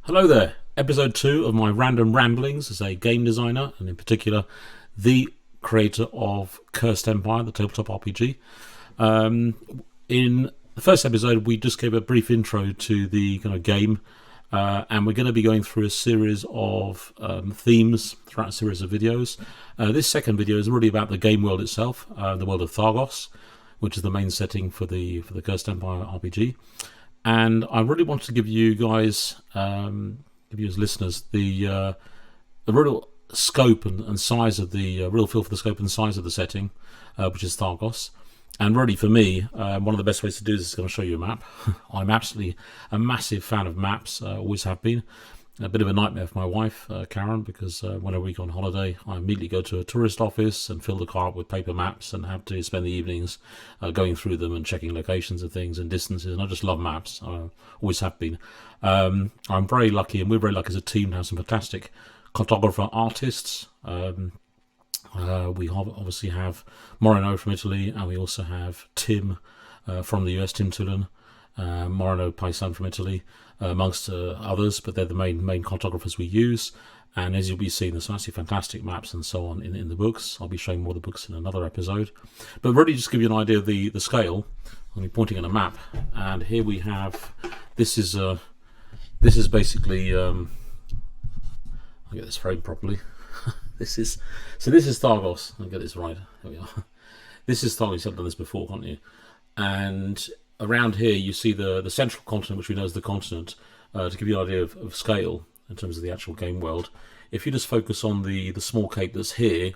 Hello there, episode 2 of my random ramblings as a game designer, and in particular the creator of Cursed Empire, the tabletop RPG. In the first episode we just gave a brief intro to the kind of game, and we're going to be going through a series of themes throughout a series of videos. This second video is really about the game world itself, the world of Thargos, which is the main setting for the Cursed Empire RPG. And I really wanted to give you guys, give you as listeners, the real scope and size of the real feel for the scope and size of the setting, which is Thargos. And really, for me, one of the best ways to do this is going to show you a map. I'm absolutely a massive fan of maps, always have been. A bit of a nightmare for my wife, Karen, because whenever we go on holiday, I immediately go to a tourist office and fill the car up with paper maps and have to spend the evenings going through them and checking locations of things and distances. And I just love maps. I always have been. I'm very lucky, and we're very lucky as a team to have some fantastic cartographer artists. We obviously have Moreno from Italy, and we also have Tim from the US, Tim Tulin. Moreno Paisan from Italy, amongst others, but they're the main cartographers we use. And as you'll be seeing, there's actually fantastic maps and so on in the books. I'll be showing more of the books in another episode. But really, just to give you an idea of the scale, I'll be pointing at a map, and here we have. This is basically. I'll get this framed properly. This is Thargos. I'll get this right. There we are. This is Thargos. I've done this before, can't you? And around here you see the central continent, which we know is the continent, to give you an idea of scale in terms of the actual game world. If you just focus on the small cape that's here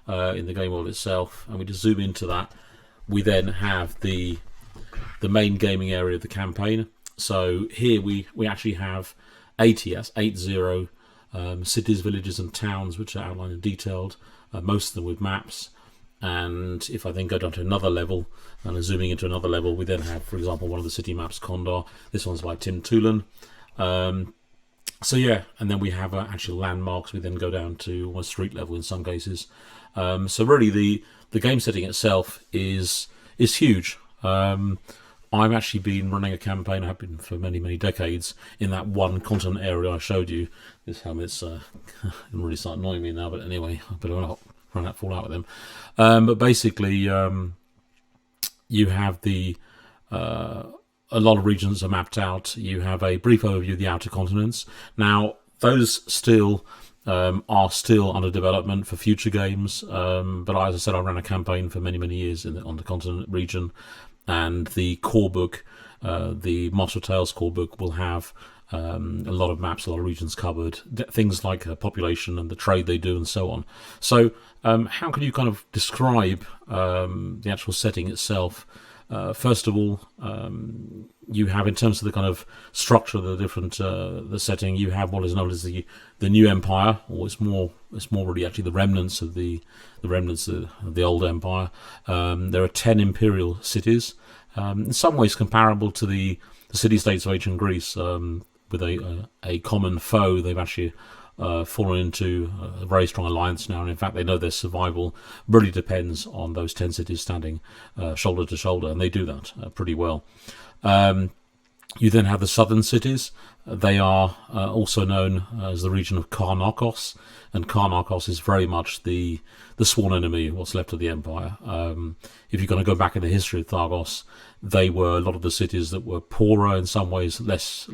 in the game world itself, and we just zoom into that, we then have the main gaming area of the campaign. So here we actually have 80 cities, villages and towns, which are outlined and detailed, most of them with maps. And if I then go down to another level, and zooming into another level, we then have, for example, one of the city maps, Condor. This one's by Tim Tulin. So yeah, and then we have actual landmarks. We then go down to almost street level in some cases. So really, the game setting itself is huge. I've actually been running a campaign, I have been for many decades, in that one continent area I showed you. This helmet's really starting annoying me now, but anyway, I better not fall out with them. But basically, you have a lot of regions are mapped out. You have a brief overview of the outer continents. Now, those are still under development for future games. But as I said, I ran a campaign for many years on the continent region. And the core book, the Master of Tales core book, will have a lot of maps, a lot of regions covered, things like population and the trade they do and so on. So how can you kind of describe the actual setting itself? First of all, you have, in terms of the kind of structure of the different the setting, you have what is known as the new empire, or it's more really actually the remnants of the old empire. There are 10 imperial cities, in some ways comparable to the city-states of ancient Greece, with a common foe. They've actually fallen into a very strong alliance now, and in fact they know their survival really depends on those 10 cities standing shoulder to shoulder, and they do that pretty well. You then have the southern cities. They are also known as the region of Karnakos, and Karnakos is very much the sworn enemy, what's left of the empire. If you're going to go back in the history of Thargos, they were a lot of the cities that were poorer, in some ways less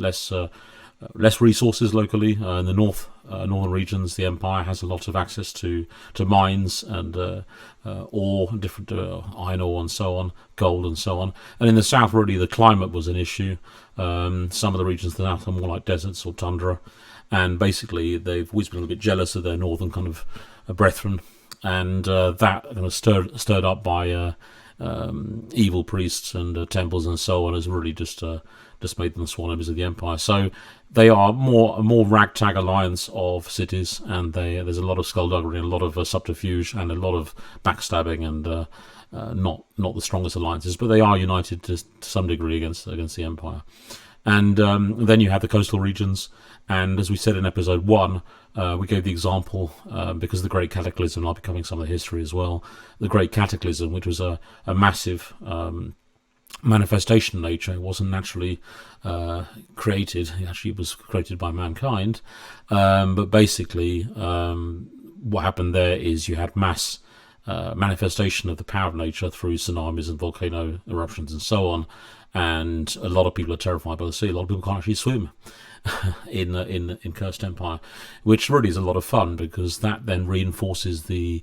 resources locally. In the northern regions, the empire has a lot of access to mines and ore, different iron ore and so on, gold and so on. And in the south, really, the climate was an issue. Some of the regions in the south are more like deserts or tundra, and basically they've always been a little bit jealous of their northern kind of brethren, and that kind of stirred up by evil priests and temples and so on, has really just made them sworn enemies of the empire. So they are a more ragtag alliance of cities, and there's a lot of skullduggery and a lot of subterfuge and a lot of backstabbing, and not the strongest alliances, but they are united to some degree against the empire. And then you have the coastal regions, and as we said in episode 1, we gave the example, because of the Great Cataclysm, I'll be covering some of the history as well, the Great Cataclysm, which was a massive manifestation of nature. It wasn't naturally created. It was created by mankind. But basically, what happened there is you had mass manifestation of the power of nature through tsunamis and volcano eruptions and so on. And a lot of people are terrified by the sea. A lot of people can't actually swim in Cursed Empire, which really is a lot of fun, because that then reinforces the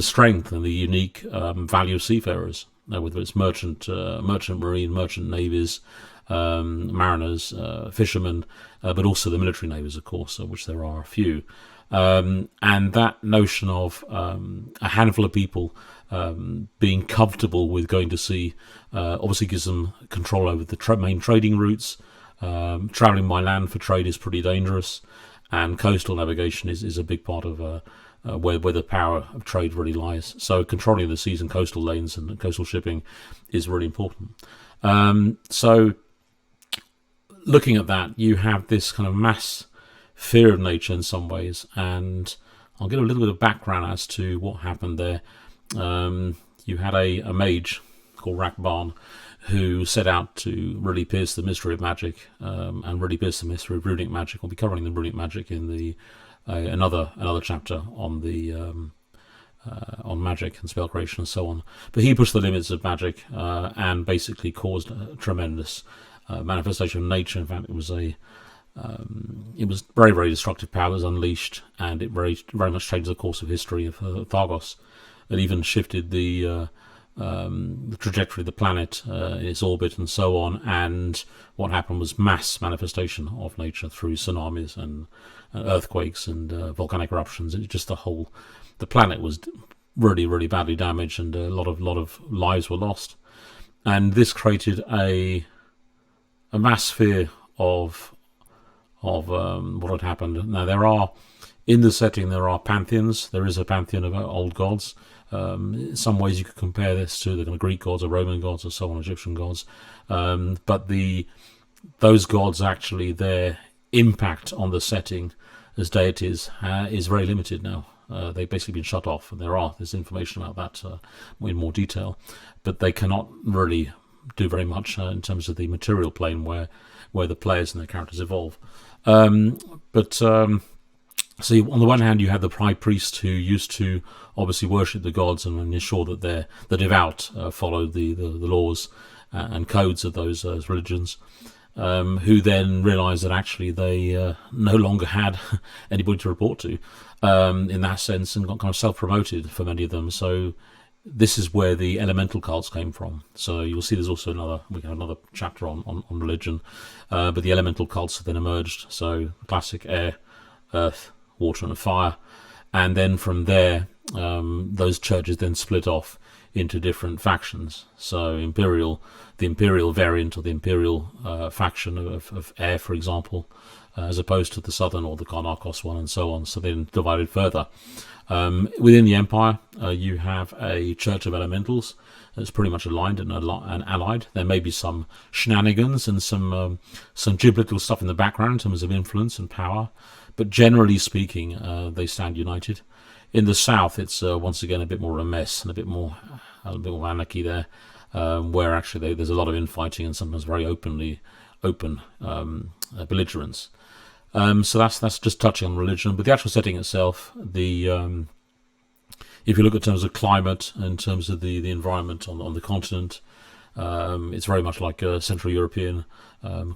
strength and the unique value of seafarers, whether it's merchant marine, merchant navies, mariners, fishermen, but also the military navies, of course, which there are a few. And that notion of a handful of people being comfortable with going to sea obviously gives them control over the main trading routes. Travelling by land for trade is pretty dangerous, and coastal navigation is a big part of where the power of trade really lies. So controlling the seas and coastal lanes and coastal shipping is really important. So looking at that, you have this kind of mass fear of nature in some ways, and I'll give a little bit of background as to what happened there. You had a mage called Rakban who set out to really pierce the mystery of magic, and really pierce the mystery of runic magic. We'll be covering the runic magic in the another chapter on the on magic and spell creation and so on. But he pushed the limits of magic and basically caused a tremendous manifestation of nature. In fact, it was very, very destructive power that was unleashed, and it very, very much changed the course of history of Thargos. It even shifted the trajectory of the planet, its orbit, and so on. And what happened was mass manifestation of nature through tsunamis and earthquakes and volcanic eruptions. It just the planet was really, really badly damaged, and a lot of lives were lost. And this created a mass fear of what had happened. Now, in the setting, there are pantheons. There is a pantheon of old gods. In some ways, you could compare this to the kind of Greek gods or Roman gods or so on, Egyptian gods. But those gods, actually, their impact on the setting as deities is very limited now. They've basically been shut off, and there's information about that in more detail, but they cannot really do very much in terms of the material plane where the players and their characters evolve. So on the one hand, you have the high priest who used to obviously worship the gods and ensure that the devout followed the laws and codes of those religions, who then realised that actually they no longer had anybody to report to in that sense, and got kind of self-promoted for many of them. So this is where the elemental cults came from. So you'll see there's also we have another chapter on religion, but the elemental cults have then emerged. So classic air, earth, water and fire, and then from there those churches then split off into different factions. So the imperial variant, or the imperial faction of air, for example, as opposed to the southern or the Karnakos one, and so on. So then divided further. Within the empire, you have a church of elementals that's pretty much aligned and allied. There may be some shenanigans and some geopolitical stuff in the background in terms of influence and power, but generally speaking, they stand united. In the south, it's once again a bit more of a mess and a bit more anarchy there, where actually there's a lot of infighting and sometimes very open belligerence. So that's just touching on religion, but the actual setting itself, if you look in terms of climate, in terms of the environment on the continent, it's very much like a Central European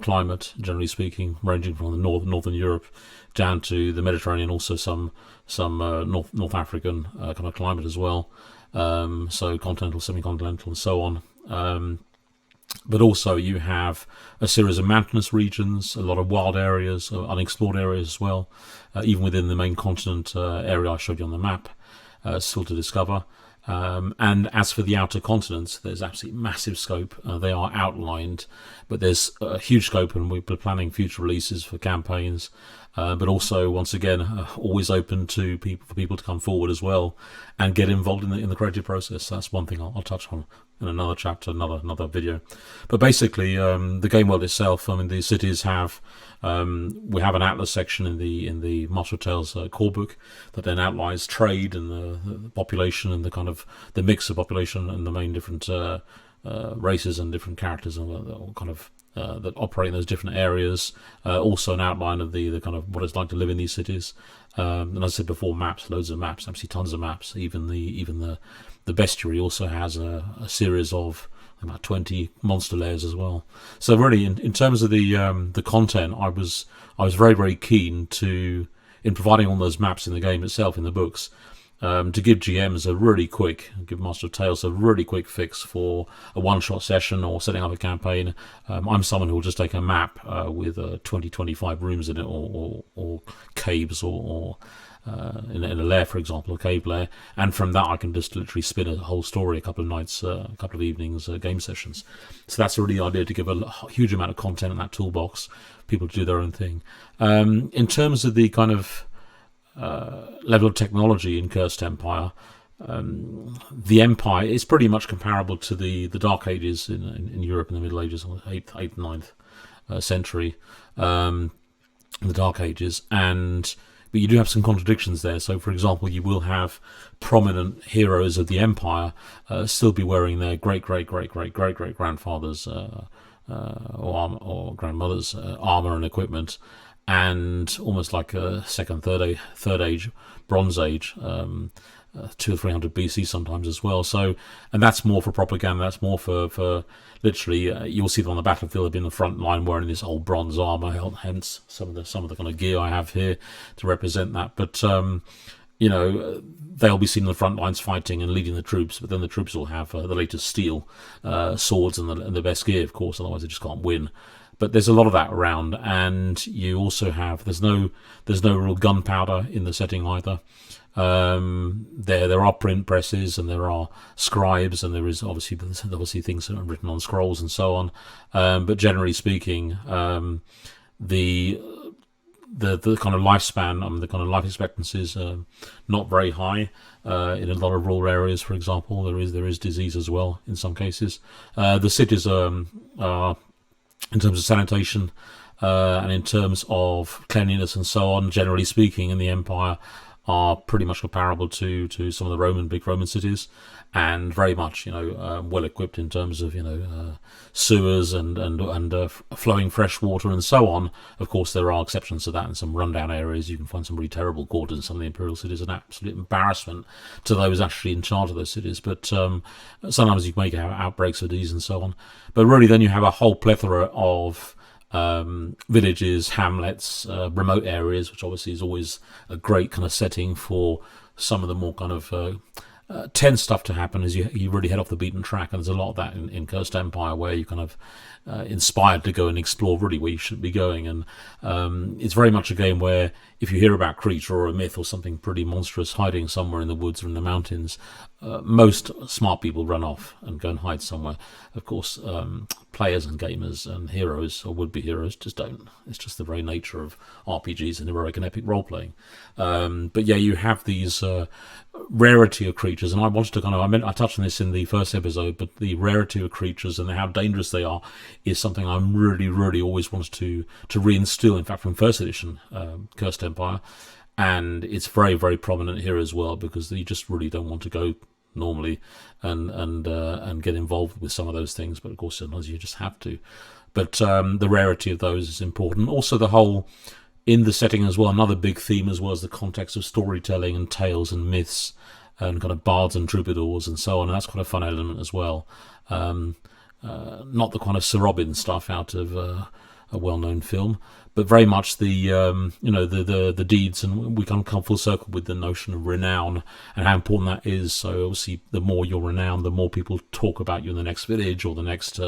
climate, generally speaking, ranging from the northern Europe down to the Mediterranean, also some North African kind of climate as well. So continental, semi-continental, and so on. But also you have a series of mountainous regions, a lot of wild areas, unexplored areas as well, even within the main continent area I showed you on the map, still to discover. And as for the outer continents, there's absolutely massive scope. They are outlined, but there's a huge scope, and we're planning future releases for campaigns. But also, once again, always open for people to come forward as well and get involved in the creative process. That's one thing I'll touch on in another chapter, another video. But basically, the game world itself, I mean, the cities have we have an atlas section in the Master of Tales core book that then outlines trade and the population and the kind of the mix of population and the main different races and different characters and kind of that operate in those different areas. Also an outline of the kind of what it's like to live in these cities. And as I said before, maps, loads of maps, absolutely tons of maps. Even the bestiary also has a series of about 20 monster layers as well. So really, in terms of the content, I was very, very keen in providing all those maps in the game itself, in the books, to give GMs give Master of Tales a really quick fix for a one-shot session or setting up a campaign. I'm someone who will just take a map with 20-25 rooms in it, or caves, or in a lair, for example, a cave lair, and from that I can just literally spin a whole story, a couple of nights, a couple of evenings, game sessions. So that's really the idea, to give a huge amount of content in that toolbox, people to do their own thing. In terms of the kind of level of technology in Cursed Empire, the Empire is pretty much comparable to the Dark Ages in Europe in the Middle Ages, 8th and 9th century, in the Dark Ages, but you do have some contradictions there. So, for example, you will have prominent heroes of the Empire still be wearing their great grandfathers or grandmothers' armor and equipment, and almost like a second, third age, Bronze Age, 200 or 300 BC sometimes as well. So, and that's more for propaganda. That's more for literally. You'll see them on the battlefield. They'll be in the front line wearing this old bronze armor. Hence, some of the kind of gear I have here to represent that. But they'll be seen in the front lines fighting and leading the troops. But then the troops will have the latest steel swords and the best gear, of course. Otherwise, they just can't win. But there's a lot of that around, and you also have there's no real gunpowder in the setting either. There are print presses, and there are scribes, and there is obviously things that are written on scrolls and so on. But generally speaking, the kind of lifespan, the kind of life expectancy is not very high. In a lot of rural areas, for example, there is disease as well in some cases. The cities are, in terms of sanitation and in terms of cleanliness and so on, generally speaking, in the Empire, are pretty much comparable to some of the big Roman cities, and very much well equipped in terms of sewers and flowing fresh water and so on. Of course, there are exceptions to that. In some rundown areas, you can find some really terrible quarters in some of the imperial cities, an absolute embarrassment to those actually in charge of those cities. But sometimes you may have outbreaks of disease and so on. But really, then you have a whole plethora of villages, hamlets, remote areas, which obviously is always a great kind of setting for some of the more kind of tense stuff to happen as you really head off the beaten track. And there's a lot of that in Cursed Empire, where you kind of inspired to go and explore really where you should be going. And it's very much a game where if you hear about a creature or a myth or something pretty monstrous hiding somewhere in the woods or in the mountains, most smart people run off and go and hide somewhere. Of course, players and gamers and heroes or would-be heroes just don't. It's just the very nature of RPGs and heroic and epic role-playing. But yeah, you have these rarity of creatures, and I wanted to I touched on this in the first episode, but the rarity of creatures and how dangerous they are is something I'm really always wanted to reinstill. In fact, from first edition Cursed Empire, and it's very prominent here as well, because you just really don't want to go normally and get involved with some of those things, but of course sometimes you just have to. But the rarity of those is important. Also, the whole in the setting as well, another big theme as well, is the context of storytelling and tales and myths and kind of bards and troubadours and so on, and that's quite a fun element as well. Not the kind of Sir Robin stuff out of a well-known film, but very much the deeds, and we can come full circle with the notion of renown and how important that is. So obviously, the more you're renowned, the more people talk about you in the next village or the next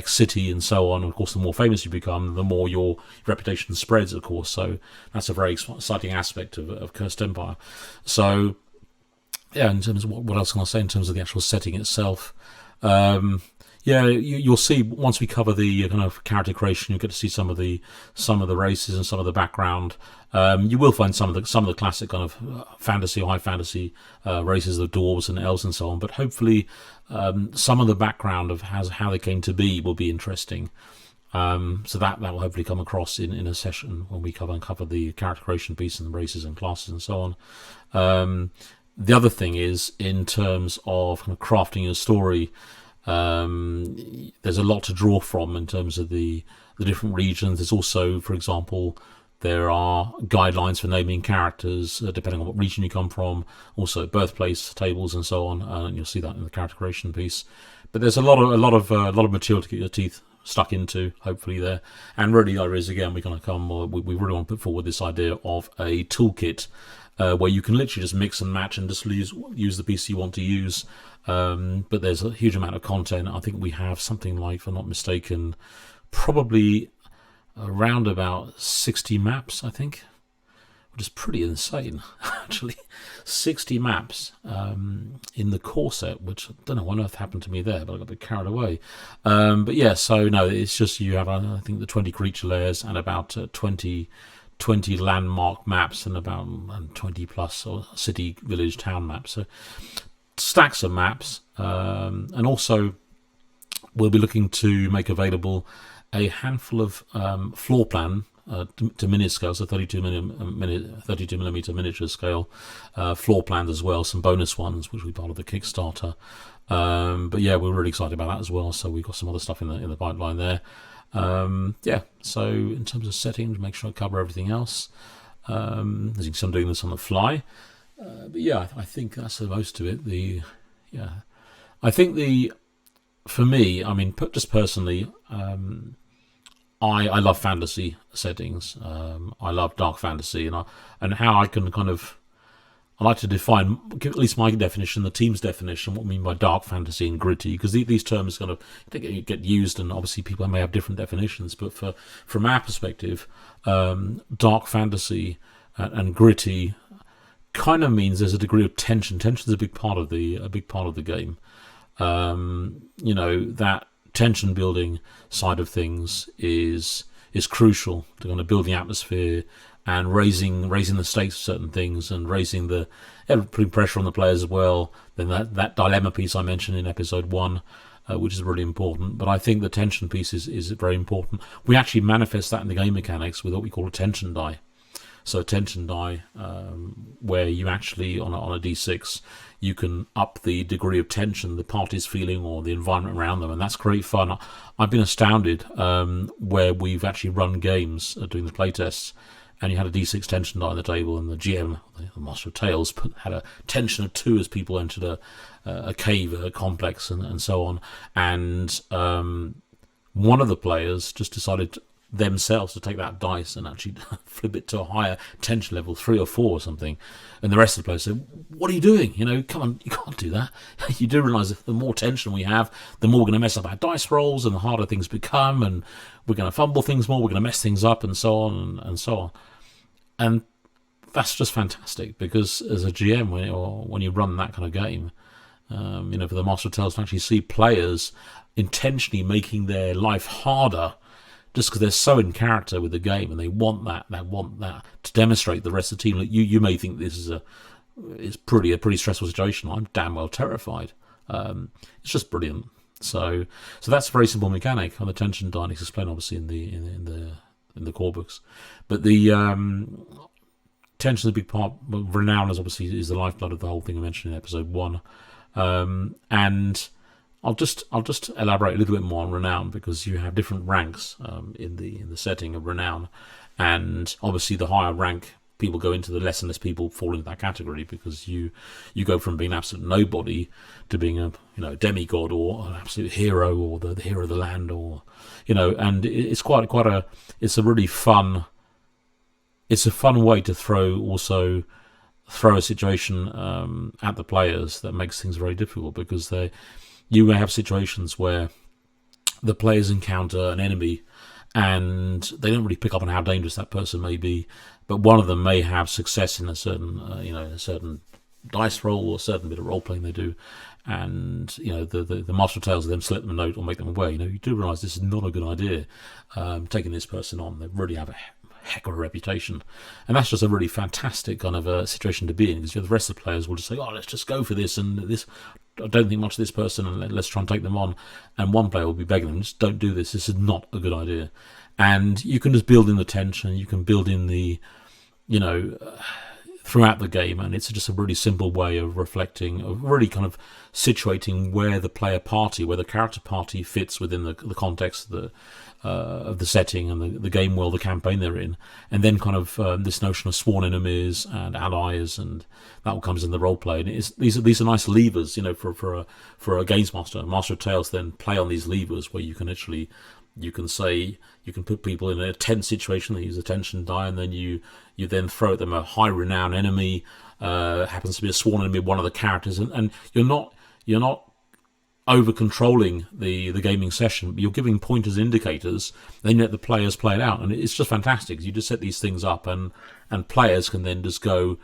city and so on. And of course, the more famous you become, the more your reputation spreads, of course. So that's a very exciting aspect of Cursed Empire. So yeah, in terms of what else can I say in terms of the actual setting itself? Yeah, you'll see once we cover the kind of character creation, you'll get to see some of the races and some of the background. You will find some of the classic kind of high fantasy races of dwarves and elves and so on. But hopefully, some of the background of how they came to be will be interesting. So that will hopefully come across in a session when we cover the character creation piece and the races and classes and so on. The other thing is in terms of kind of crafting your story. There's a lot to draw from in terms of the different regions. There's also, for example, there are guidelines for naming characters depending on what region you come from. Also, birthplace tables and so on. And you'll see that in the character creation piece. But there's a lot of material to get your teeth stuck into, hopefully there. And really, there is again, we're going to come. We really want to put forward this idea of a toolkit where you can literally just mix and match and just use the piece you want to use. But there's a huge amount of content. I think we have something like, if I'm not mistaken, probably around about 60 maps, I think, which is pretty insane, actually. 60 maps in the core set, which I don't know what on earth happened to me there, but I got a bit carried away. But yeah, so no, it's just you have, I think, the 20 creature layers and about 20 landmark maps and about 20 plus or city, village, town maps. So stacks of maps, and also we'll be looking to make available a handful of floor plan to mini scale, so 32 millimeter miniature scale floor plans as well, some bonus ones which will be part of the Kickstarter. But yeah, we're really excited about that as well. So we've got some other stuff in the pipeline there. Yeah, so in terms of settings, make sure I cover everything else. As you can see, I'm doing this on the fly. But yeah, I think that's the most of it. I think for me, I mean, just personally, I love fantasy settings. I love dark fantasy, and how I can I like to define, at least my definition, the team's definition, what we mean by dark fantasy and gritty, because these terms get used, and obviously people may have different definitions. But from our perspective, dark fantasy and gritty kind of means there's a degree of tension. Tension is a big part of the game. That tension building side of things is crucial to kind of build the atmosphere and raising the stakes of certain things, and putting pressure on the players as well. Then that dilemma piece I mentioned in episode 1, which is really important. But I think the tension piece is very important. We actually manifest that in the game mechanics with what we call a tension die. So a tension die, where you actually on a D6, you can up the degree of tension the party's feeling or the environment around them, and that's great fun. I've been astounded where we've actually run games doing the playtests, and you had a D6 tension die on the table, and the GM, the Master of Tales, had a tension of 2 as people entered a cave, a complex, and so on. And one of the players just decided themselves to take that dice and actually flip it to a higher tension level, 3 or 4 or something, and the rest of the players said, "What are you doing? Come on, you can't do that." You do realise that the more tension we have, the more we're going to mess up our dice rolls, and the harder things become, and we're going to fumble things more, we're going to mess things up, and so on and so on. And that's just fantastic, because as a GM, when you run that kind of game, for the Master of Tales to actually see players intentionally making their life harder just because they're so in character with the game, and they want that to demonstrate the rest of the team. Like you may think this is a pretty stressful situation. I'm damn well terrified. It's just brilliant. So that's a very simple mechanic on the tension die. It's explained obviously in the core books, but the tension is a big part. Well, renown is the lifeblood of the whole thing I mentioned in episode 1, and I'll just elaborate a little bit more on renown, because you have different ranks in the setting of renown, and obviously the higher rank people go into, the less and less people fall into that category, because you go from being an absolute nobody to being a demigod or an absolute hero, or the hero of the land, or and it's it's a really fun. It's a fun way to throw a situation at the players that makes things very difficult, because you may have situations where the players encounter an enemy and they don't really pick up on how dangerous that person may be, but one of them may have success in a certain dice roll or a certain bit of role playing they do, and the Master of Tales then slip them a note or make them aware. You do realise this is not a good idea, taking this person on. They really have a heck of a reputation, and that's just a really fantastic kind of a situation to be in, because the rest of the players will just say, "Oh, let's just go for this," and this, I don't think much of this person, and let's try and take them on. And one player will be begging them, "Just don't do this. This is not a good idea." And you can just build in the tension. You can build in the throughout the game, and it's just a really simple way of reflecting, of really kind of situating where the player party, where the character party fits within the context of the setting and the game world, the campaign they're in, and then kind of this notion of sworn enemies and allies, and that all comes in the role play. And these are nice levers, for a games master of tales, then play on these levers where you can actually. You can put people in a tense situation. They use a tension die, and then you then throw at them a high renown enemy. Happens to be a sworn enemy of one of the characters, and you're not over controlling the gaming session, but you're giving pointers, indicators. Then you let the players play it out, and it's just fantastic. You just set these things up, and players can then just go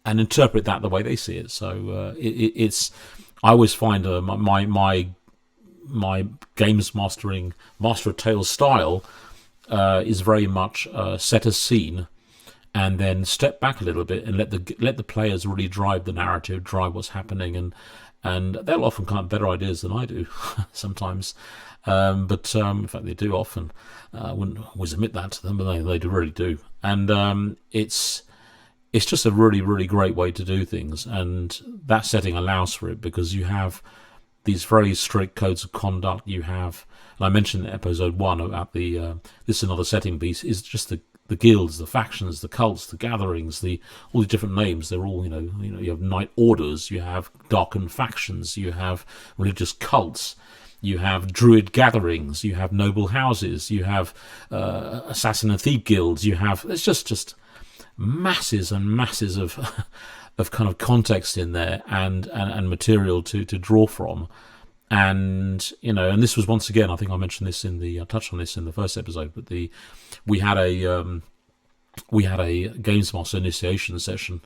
and interpret that the way they see it. So it's. I always find my games master of tales style is very much set a scene and then step back a little bit and let the players really drive the narrative, drive what's happening, and they'll often come up with better ideas than I do sometimes, but in fact they do often. I wouldn't always admit that to them, but they really do, and it's just a really, really great way to do things, and that setting allows for it because you have these very strict codes of conduct. You have, and I mentioned in episode 1 about the this is another setting piece, is just the guilds, the factions, the cults, the gatherings, all the different names. They're all you have night orders, you have darkened factions, you have religious cults, you have druid gatherings, you have noble houses, you have assassin and thief guilds. It's just masses and masses of kind of context in there and material to draw from, and and this was, once again, I think I mentioned this I touched on this in the first episode, but we had a games master initiation session,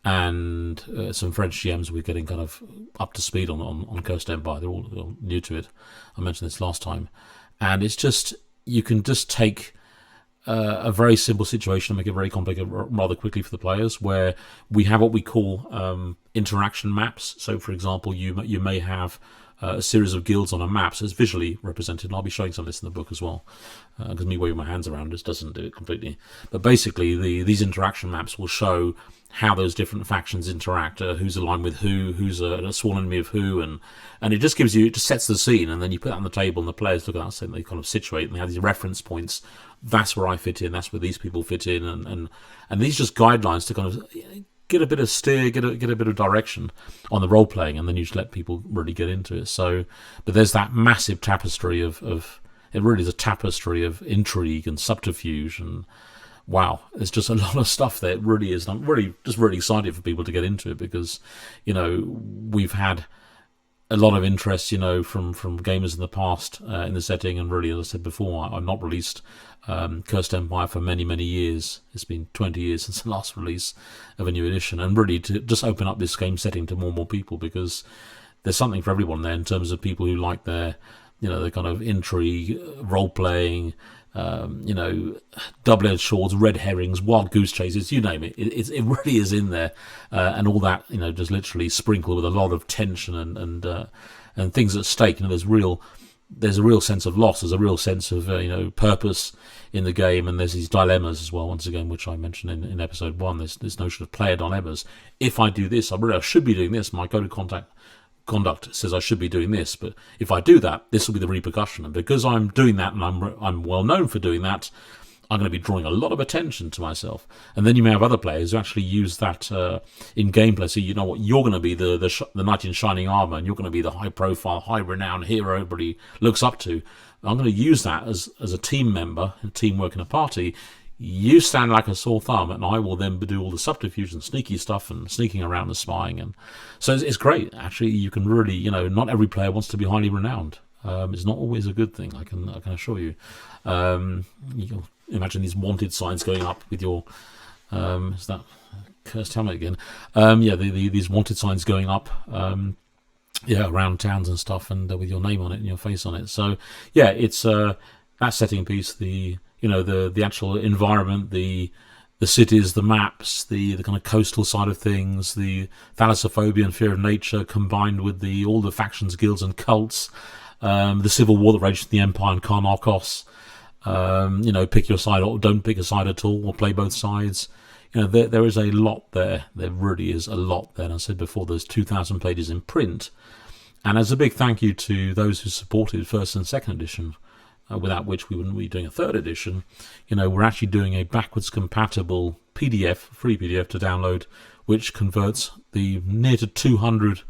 and some French GMs were getting kind of up to speed on Cursed Empre. They're all new to it. I mentioned this last time, and it's just, you can just take a very simple situation and make it very complicated rather quickly for the players, where we have what we call interaction maps. So, for example, you may have a series of guilds on a map, so it's visually represented, and I'll be showing some of this in the book as well, because me waving my hands around just doesn't do it completely. But basically, these interaction maps will show how those different factions interact, who's aligned with who's a sworn enemy of who, and it just sets the scene, and then you put that on the table, and the players look at that, and they kind of situate, and they have these reference points. That's where I fit in, that's where these people fit in, and these just guidelines to kind of get a bit of steer, get a bit of direction on the role playing, and then you just let people really get into it. So, but there's that massive tapestry of it really is a tapestry of intrigue and subterfuge, and wow, there's just a lot of stuff there. It really is. I'm really excited for people to get into it, because we've had a lot of interest, from gamers in the past in the setting, and really, as I said before, I've not released Cursed Empre for many, many years. It's been 20 years since the last release of a new edition, and really to just open up this game setting to more and more people, because there's something for everyone there in terms of people who like their kind of intrigue, role playing, double-edged swords, red herrings, wild goose chases, you name it. It really is in there, and all that, just literally sprinkled with a lot of tension and things at stake. There's a real sense of loss. There's a real sense of purpose in the game, and there's these dilemmas as well. Once again, which I mentioned in episode 1. This notion of player dilemmas. If I do this, I should be doing this. My code of conduct says I should be doing this, but if I do that, this will be the repercussion. And because I'm doing that, and I'm well known for doing that, I'm going to be drawing a lot of attention to myself. And then you may have other players who actually use that in gameplay. So you're going to be the knight in shining armor, and you're going to be the high profile, high renowned hero everybody looks up to. I'm going to use that as a team member, a teamwork in a party. You stand like a sore thumb, and I will then do all the subterfuge and sneaky stuff and sneaking around and spying. And so it's great. Actually, you can really, not every player wants to be highly renowned. It's not always a good thing, I can assure you. You can imagine these wanted signs going up with your, is that Cursed Helmet again? These wanted signs going up, around towns and stuff, and with your name on it and your face on it. So, yeah, it's that setting piece, the actual environment, the cities, the maps, the kind of coastal side of things, the thalassophobia and fear of nature, combined with all the factions, guilds, and cults, the civil war that raged in the Empire and Karnakos. Pick your side or don't pick a side at all, or play both sides. there is a lot there. There really is a lot there. And I said before, there's 2,000 pages in print. And as a big thank you to those who supported first and second edition, without which we wouldn't be doing a third edition, we're actually doing a backwards compatible PDF, free PDF to download, which converts the near to 200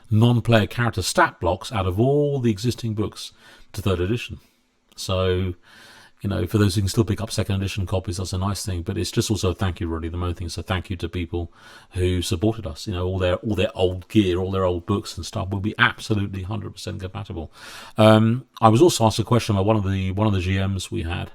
non-player character stat blocks out of all the existing books to third edition. So, for those who can still pick up second edition copies, that's a nice thing. But it's just also a thank you, really. The main thing is a thank you to people who supported us. All their old gear, all their old books and stuff will be absolutely 100% compatible. I was also asked a question by one of the GMs we had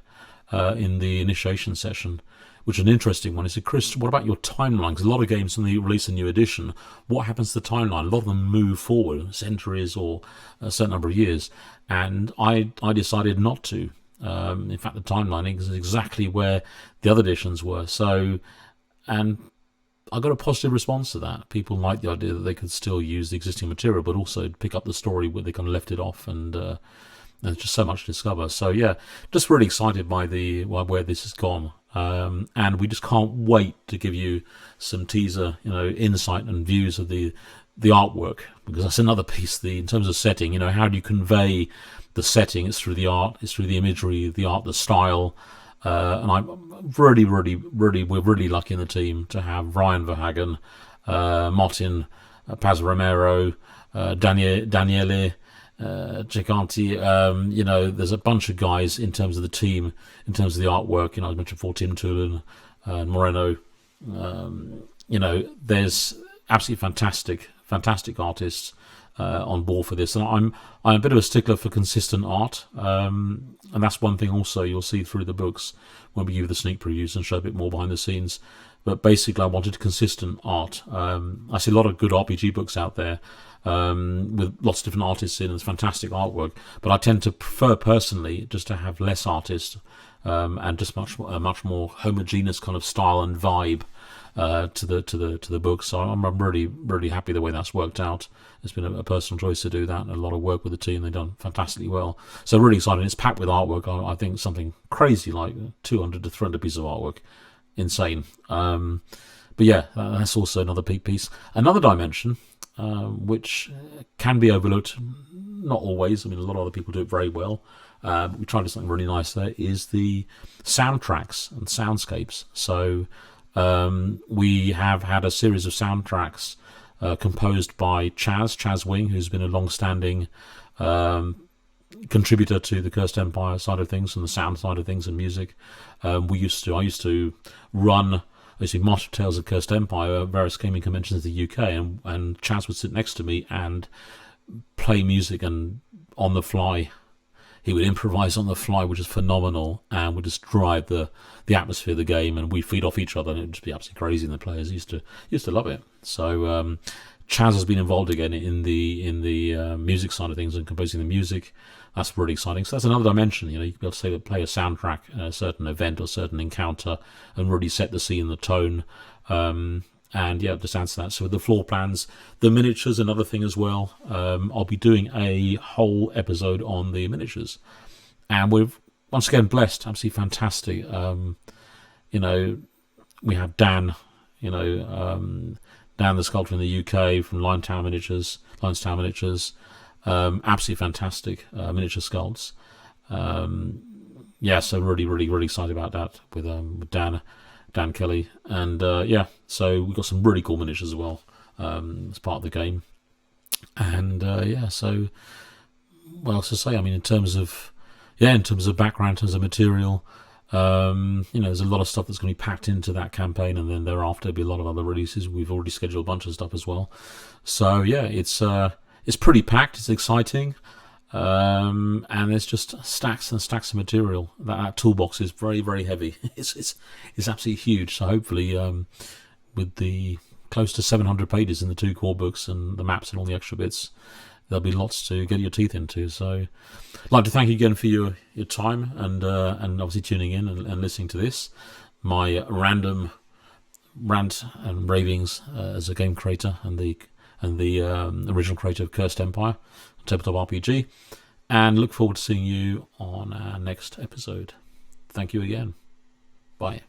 in the initiation session, which is an interesting one. He said, Chris, what about your timeline? Because a lot of games, when they release a new edition, what happens to the timeline? A lot of them move forward centuries or a certain number of years. And I decided not to. In fact, the timeline is exactly where the other editions were. So, and I got a positive response to that. People liked the idea that they could still use the existing material, but also pick up the story where they kind of left it off, and there's just so much to discover. So yeah, just really excited by where this has gone, and we just can't wait to give you some teaser, insight and views of the artwork, because that's another piece. In terms of setting, how do you convey the setting? It's through the art, it's through the imagery, the art, the style. And I'm we're really lucky in the team to have Ryan Verhagen, Martin Paz Romero, Daniele Giganti. There's a bunch of guys in terms of the team, in terms of the artwork. I mentioned before Tim Tulin and Moreno. There's absolutely fantastic artists on board for this, and I'm a bit of a stickler for consistent art, and that's one thing also you'll see through the books when we give the sneak previews and show a bit more behind the scenes. But basically, I wanted consistent art. I see a lot of good RPG books out there with lots of different artists in, and fantastic artwork. But I tend to prefer personally just to have less artists and just much more homogeneous kind of style and vibe to the book. So I'm really happy the way that's worked out. It's been a personal choice to do that, and a lot of work with the team. They've done fantastically well. So really exciting. It's packed with artwork. I think something crazy like 200 to 300 pieces of artwork. Insane. But yeah, that's also another peak piece. Another dimension, which can be overlooked, not always. I mean, a lot of other people do it very well. But we tried to do something really nice there, is the soundtracks and soundscapes. So we have had a series of soundtracks composed by Chaz Wing, who's been a long-standing contributor to the Cursed Empire side of things and the sound side of things and music. I used to run Master Tales of Cursed Empire at various gaming conventions in the UK, and Chaz would sit next to me and play music, and on the fly he would improvise on the fly, which is phenomenal, and would just drive the atmosphere of the game, and we'd feed off each other, and it'd just be absolutely crazy, and the players used to love it. So Chaz has been involved again in the music side of things and composing the music. That's really exciting. So that's another dimension. You can be able to play a soundtrack at a certain event or certain encounter and really set the scene, the tone. And yeah, just answer that. So with the floor plans, the miniatures, another thing as well. I'll be doing a whole episode on the miniatures, and we're once again blessed, absolutely fantastic. We have Dan, Dan the sculptor in the UK from Linestown Miniatures, absolutely fantastic miniature sculpts. So really excited about that with Dan Kelly, and so we've got some really cool miniatures as well as part of the game. And so what else to say? I mean, in terms of background, in terms of material, there's a lot of stuff that's going to be packed into that campaign, and then thereafter there'll be a lot of other releases. We've already scheduled a bunch of stuff as well. So yeah, it's pretty packed. It's exciting. And there's just stacks and stacks of material. That toolbox is very, very heavy. It's absolutely huge. So hopefully, with the close to 700 pages in the two core books and the maps and all the extra bits, there'll be lots to get your teeth into. So I'd like to thank you again for your time and obviously tuning in and listening to this, my random rant and ravings as a game creator and the original creator of Cursed Empire, tabletop RPG, and look forward to seeing you on our next episode. Thank you again. Bye.